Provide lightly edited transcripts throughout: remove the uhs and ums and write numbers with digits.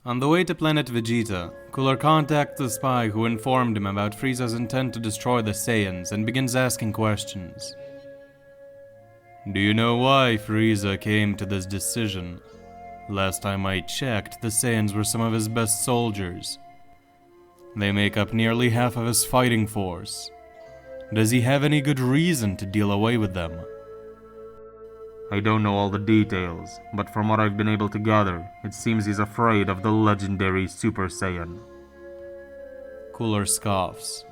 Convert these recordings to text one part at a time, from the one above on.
On the way to planet Vegeta, Cooler contacts the spy who informed him about Frieza's intent to destroy the Saiyans and begins asking questions. Do you know why Frieza came to this decision? Last time I checked, the Saiyans were some of his best soldiers. They make up nearly half of his fighting force. Does he have any good reason to deal away with them? I don't know all the details, but from what I've been able to gather, it seems he's afraid of the legendary Super Saiyan. Cooler scoffs.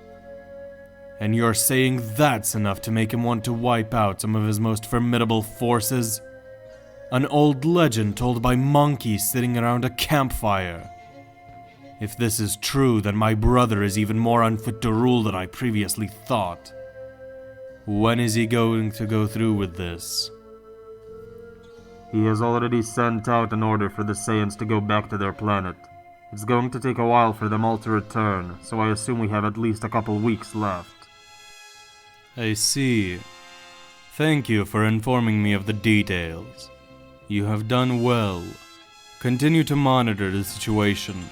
And you're saying that's enough to make him want to wipe out some of his most formidable forces? An old legend told by monkeys sitting around a campfire. If this is true, then my brother is even more unfit to rule than I previously thought. When is he going to go through with this? He has already sent out an order for the Saiyans to go back to their planet. It's going to take a while for them all to return, so I assume we have at least a couple weeks left. I see. Thank you for informing me of the details. You have done well. Continue to monitor the situation.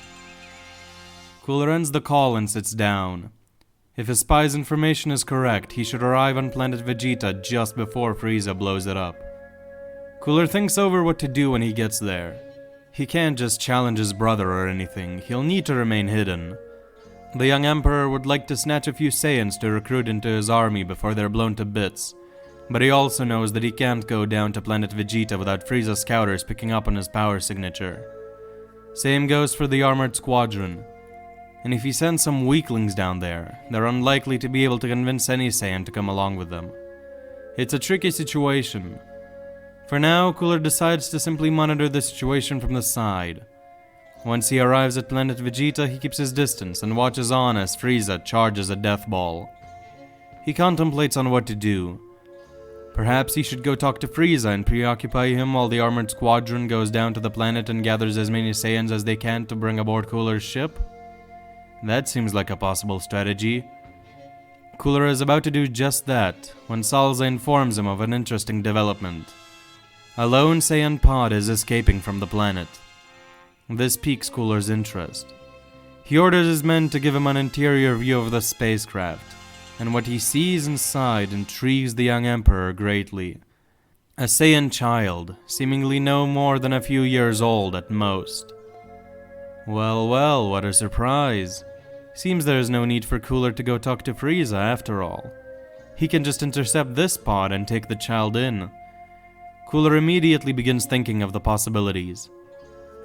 Cooler ends the call and sits down. If his spy's information is correct, he should arrive on planet Vegeta just before Frieza blows it up. Cooler thinks over what to do when he gets there. He can't just challenge his brother or anything, he'll need to remain hidden. The young Emperor would like to snatch a few Saiyans to recruit into his army before they're blown to bits, but he also knows that he can't go down to planet Vegeta without Frieza's scouters picking up on his power signature. Same goes for the armored squadron. And if he sends some weaklings down there, they're unlikely to be able to convince any Saiyan to come along with them. It's a tricky situation. For now, Cooler decides to simply monitor the situation from the side. Once he arrives at planet Vegeta, he keeps his distance and watches on as Frieza charges a death ball. He contemplates on what to do. Perhaps he should go talk to Frieza and preoccupy him while the armored squadron goes down to the planet and gathers as many Saiyans as they can to bring aboard Cooler's ship? That seems like a possible strategy. Cooler is about to do just that when Salza informs him of an interesting development. A lone Saiyan pod is escaping from the planet. This piques Cooler's interest. He orders his men to give him an interior view of the spacecraft, and what he sees inside intrigues the young Emperor greatly. A Saiyan child, seemingly no more than a few years old at most. Well, well, what a surprise. Seems there is no need for Cooler to go talk to Frieza after all. He can just intercept this pod and take the child in. Cooler immediately begins thinking of the possibilities.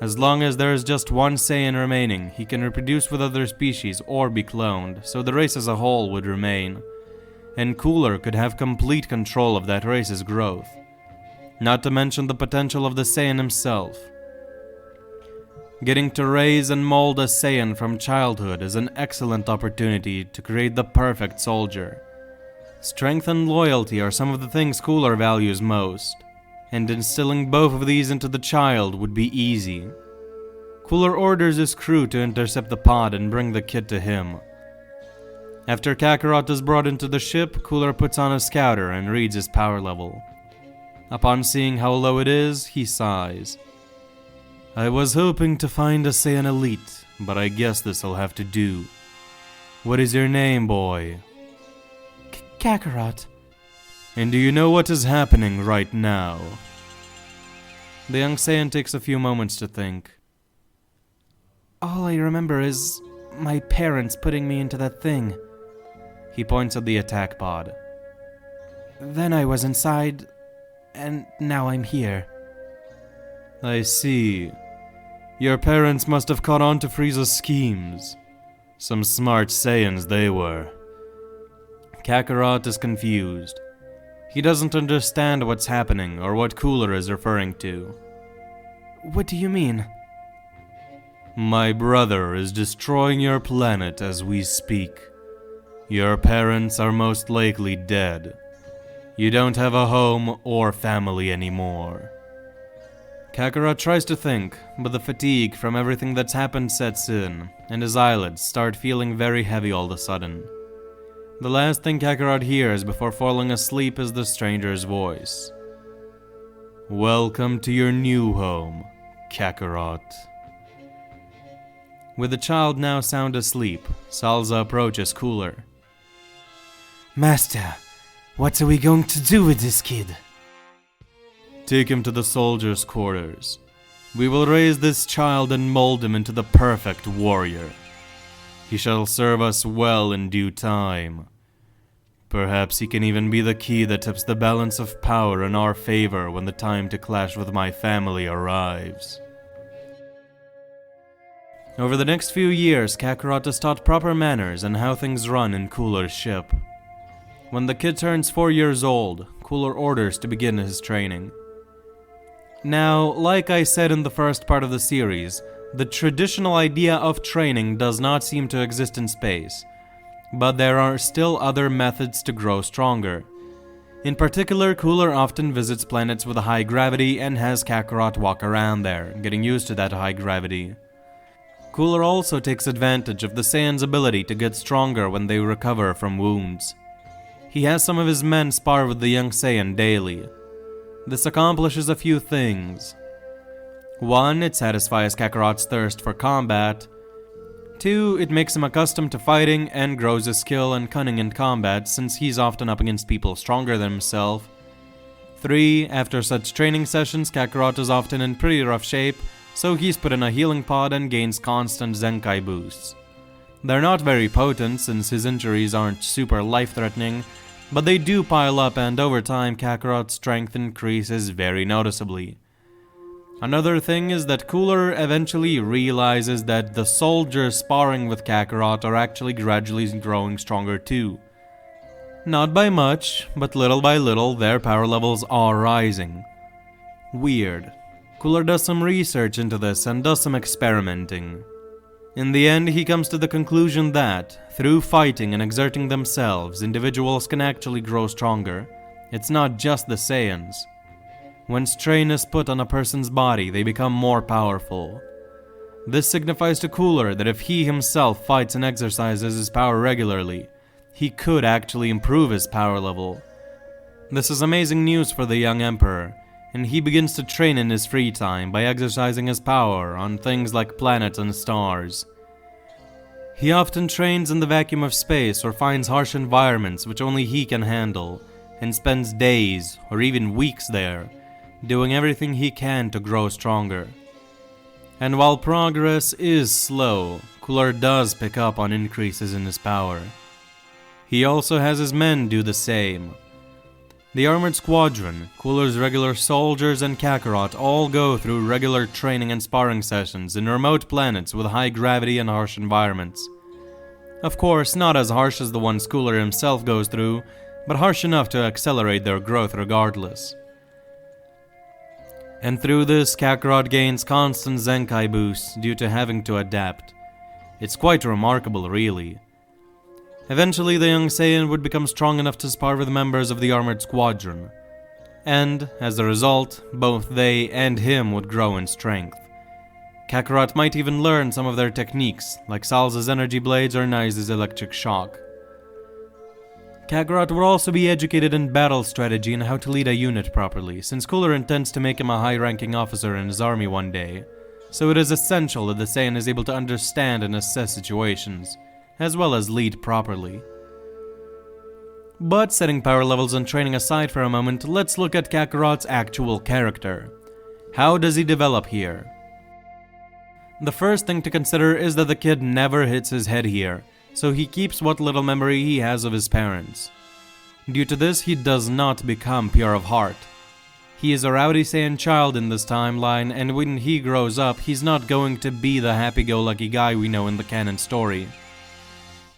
As long as there is just one Saiyan remaining, he can reproduce with other species or be cloned, so the race as a whole would remain. And Cooler could have complete control of that race's growth. Not to mention the potential of the Saiyan himself. Getting to raise and mold a Saiyan from childhood is an excellent opportunity to create the perfect soldier. Strength and loyalty are some of the things Cooler values most, and instilling both of these into the child would be easy. Cooler orders his crew to intercept the pod and bring the kid to him. After Kakarot is brought into the ship, Cooler puts on a scouter and reads his power level. Upon seeing how low it is, he sighs. I was hoping to find a Saiyan elite, but I guess this'll have to do. What is your name, boy? Kakarot. And do you know what is happening right now? The young Saiyan takes a few moments to think. All I remember is my parents putting me into that thing. He points at the attack pod. Then I was inside, and now I'm here. I see. Your parents must have caught on to Frieza's schemes. Some smart Saiyans they were. Kakarot is confused. He doesn't understand what's happening or what Cooler is referring to. What do you mean? My brother is destroying your planet as we speak. Your parents are most likely dead. You don't have a home or family anymore. Kakarot tries to think, but the fatigue from everything that's happened sets in, and his eyelids start feeling very heavy all of a sudden. The last thing Kakarot hears before falling asleep is the stranger's voice. Welcome to your new home, Kakarot. With the child now sound asleep, Salza approaches Cooler. Master, what are we going to do with this kid? Take him to the soldiers' quarters. We will raise this child and mold him into the perfect warrior. He shall serve us well in due time. Perhaps he can even be the key that tips the balance of power in our favor when the time to clash with my family arrives. Over the next few years, Kakarot is taught proper manners and how things run in Cooler's ship. When the kid turns 4 years old, Cooler orders to begin his training. Now, like I said in the first part of the series, the traditional idea of training does not seem to exist in space, but there are still other methods to grow stronger. In particular, Cooler often visits planets with a high gravity and has Kakarot walk around there, getting used to that high gravity. Cooler also takes advantage of the Saiyan's ability to get stronger when they recover from wounds. He has some of his men spar with the young Saiyan daily. This accomplishes a few things. 1, it satisfies Kakarot's thirst for combat. 2, it makes him accustomed to fighting and grows his skill and cunning in combat since he's often up against people stronger than himself. 3, after such training sessions, Kakarot is often in pretty rough shape, so he's put in a healing pod and gains constant Zenkai boosts. They're not very potent since his injuries aren't super life-threatening, but they do pile up and over time Kakarot's strength increases very noticeably. Another thing is that Cooler eventually realizes that the soldiers sparring with Kakarot are actually gradually growing stronger too. Not by much, but little by little their power levels are rising. Weird. Cooler does some research into this and does some experimenting. In the end, he comes to the conclusion that, through fighting and exerting themselves, individuals can actually grow stronger. It's not just the Saiyans. When strain is put on a person's body, they become more powerful. This signifies to Cooler that if he himself fights and exercises his power regularly, he could actually improve his power level. This is amazing news for the young Emperor, and he begins to train in his free time by exercising his power on things like planets and stars. He often trains in the vacuum of space or finds harsh environments which only he can handle, and spends days or even weeks there, doing everything he can to grow stronger. And while progress is slow, Cooler does pick up on increases in his power. He also has his men do the same. The Armored Squadron, Cooler's regular soldiers, and Kakarot all go through regular training and sparring sessions in remote planets with high gravity and harsh environments. Of course, not as harsh as the ones Cooler himself goes through, but harsh enough to accelerate their growth regardless. And through this, Kakarot gains constant Zenkai boosts due to having to adapt. It's quite remarkable, really. Eventually, the young Saiyan would become strong enough to spar with members of the Armored Squadron. And, as a result, both they and him would grow in strength. Kakarot might even learn some of their techniques, like Salza's energy blades or Nai's electric shock. Kakarot would also be educated in battle strategy and how to lead a unit properly, since Cooler intends to make him a high-ranking officer in his army one day. So it is essential that the Saiyan is able to understand and assess situations, as well as lead properly. But setting power levels and training aside for a moment, let's look at Kakarot's actual character. How does he develop here? The first thing to consider is that the kid never hits his head here, so he keeps what little memory he has of his parents. Due to this, he does not become pure of heart. He is a rowdy Saiyan child in this timeline, and when he grows up, he's not going to be the happy-go-lucky guy we know in the canon story.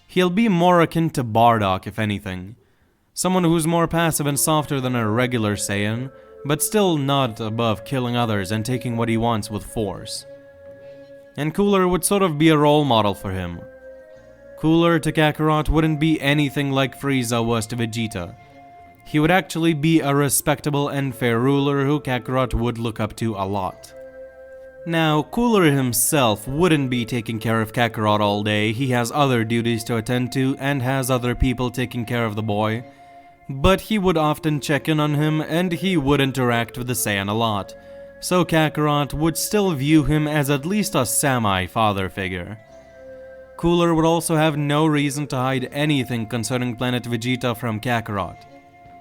He'll be more akin to Bardock, if anything. Someone who's more passive and softer than a regular Saiyan, but still not above killing others and taking what he wants with force. And Cooler would sort of be a role model for him. Cooler to Kakarot wouldn't be anything like Frieza was to Vegeta. He would actually be a respectable and fair ruler who Kakarot would look up to a lot. Now, Cooler himself wouldn't be taking care of Kakarot all day. He has other duties to attend to and has other people taking care of the boy. But he would often check in on him and he would interact with the Saiyan a lot. So Kakarot would still view him as at least a semi-father figure. Cooler would also have no reason to hide anything concerning Planet Vegeta from Kakarot.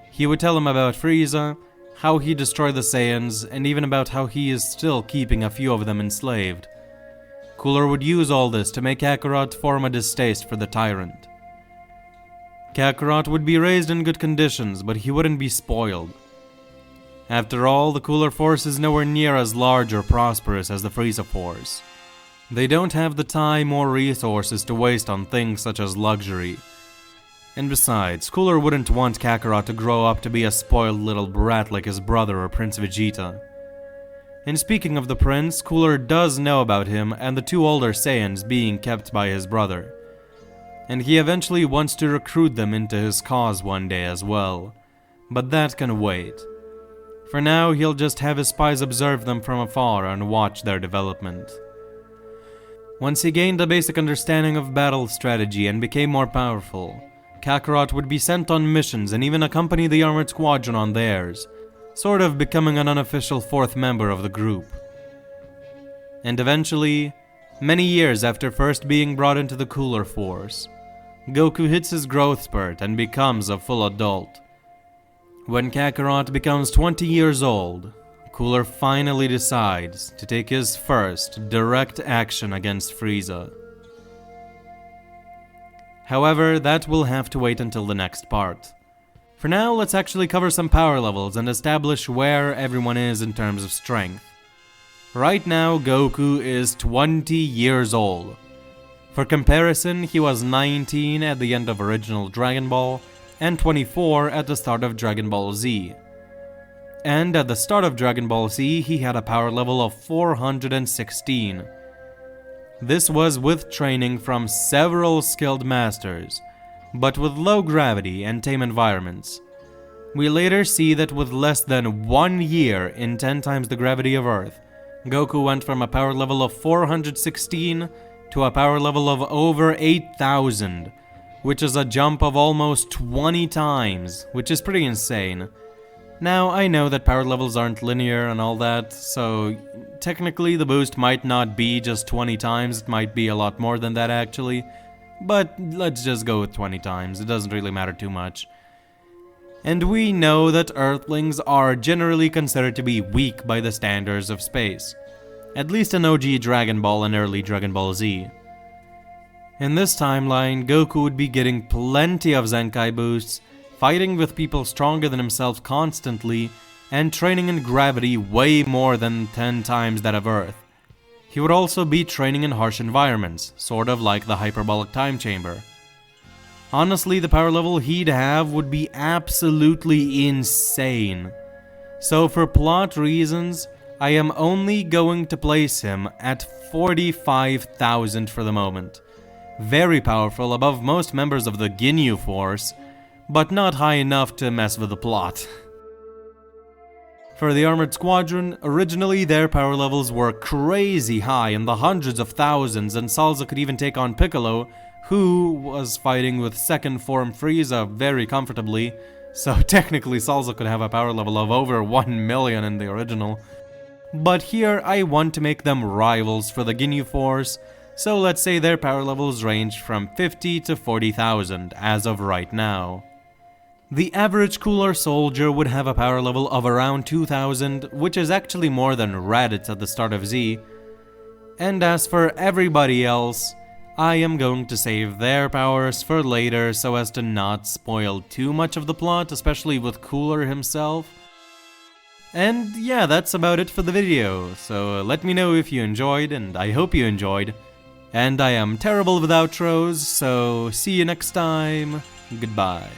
He would tell him about Frieza, how he destroyed the Saiyans, and even about how he is still keeping a few of them enslaved. Cooler would use all this to make Kakarot form a distaste for the tyrant. Kakarot would be raised in good conditions, but he wouldn't be spoiled. After all, the Cooler Force is nowhere near as large or prosperous as the Frieza Force. They don't have the time or resources to waste on things such as luxury. And besides, Cooler wouldn't want Kakarot to grow up to be a spoiled little brat like his brother or Prince Vegeta. And speaking of the prince, Cooler does know about him and the two older Saiyans being kept by his brother. And he eventually wants to recruit them into his cause one day as well. But that can wait. For now, he'll just have his spies observe them from afar and watch their development. Once he gained a basic understanding of battle strategy and became more powerful, Kakarot would be sent on missions and even accompany the armored squadron on theirs, sort of becoming an unofficial fourth member of the group. And eventually, many years after first being brought into the Cooler Force, Goku hits his growth spurt and becomes a full adult. When Kakarot becomes 20 years old, Cooler finally decides to take his first direct action against Frieza. However, that will have to wait until the next part. For now, let's actually cover some power levels and establish where everyone is in terms of strength. Right now, Goku is 20 years old. For comparison, he was 19 at the end of original Dragon Ball, and 24 at the start of Dragon Ball Z. And at the start of Dragon Ball Z, he had a power level of 416. This was with training from several skilled masters, but with low gravity and tame environments. We later see that with less than 1 year in 10 times the gravity of Earth, Goku went from a power level of 416 to a power level of over 8,000, which is a jump of almost 20 times, which is pretty insane. Now, I know that power levels aren't linear and all that, so technically the boost might not be just 20 times, it might be a lot more than that actually, but let's just go with 20 times, it doesn't really matter too much. And we know that Earthlings are generally considered to be weak by the standards of space, at least in OG Dragon Ball and early Dragon Ball Z. In this timeline, Goku would be getting plenty of Zenkai boosts, fighting with people stronger than himself constantly, and training in gravity way more than 10 times that of Earth. He would also be training in harsh environments, sort of like the hyperbolic time chamber. Honestly, the power level he'd have would be absolutely insane. So for plot reasons, I am only going to place him at 45,000 for the moment. Very powerful, above most members of the Ginyu Force, but not high enough to mess with the plot. For the Armored Squadron, originally their power levels were crazy high in the hundreds of thousands, and Salza could even take on Piccolo, who was fighting with second form Frieza very comfortably, so technically Salza could have a power level of over 1 million in the original. But here I want to make them rivals for the Ginyu Force, so let's say their power levels range from 50 to 40,000 as of right now. The average Cooler soldier would have a power level of around 2,000, which is actually more than Raditz at the start of Z. And as for everybody else, I am going to save their powers for later so as to not spoil too much of the plot, especially with Cooler himself. And yeah, that's about it for the video, so let me know if you enjoyed, and I hope you enjoyed. And I am terrible with outros, so see you next time. Goodbye.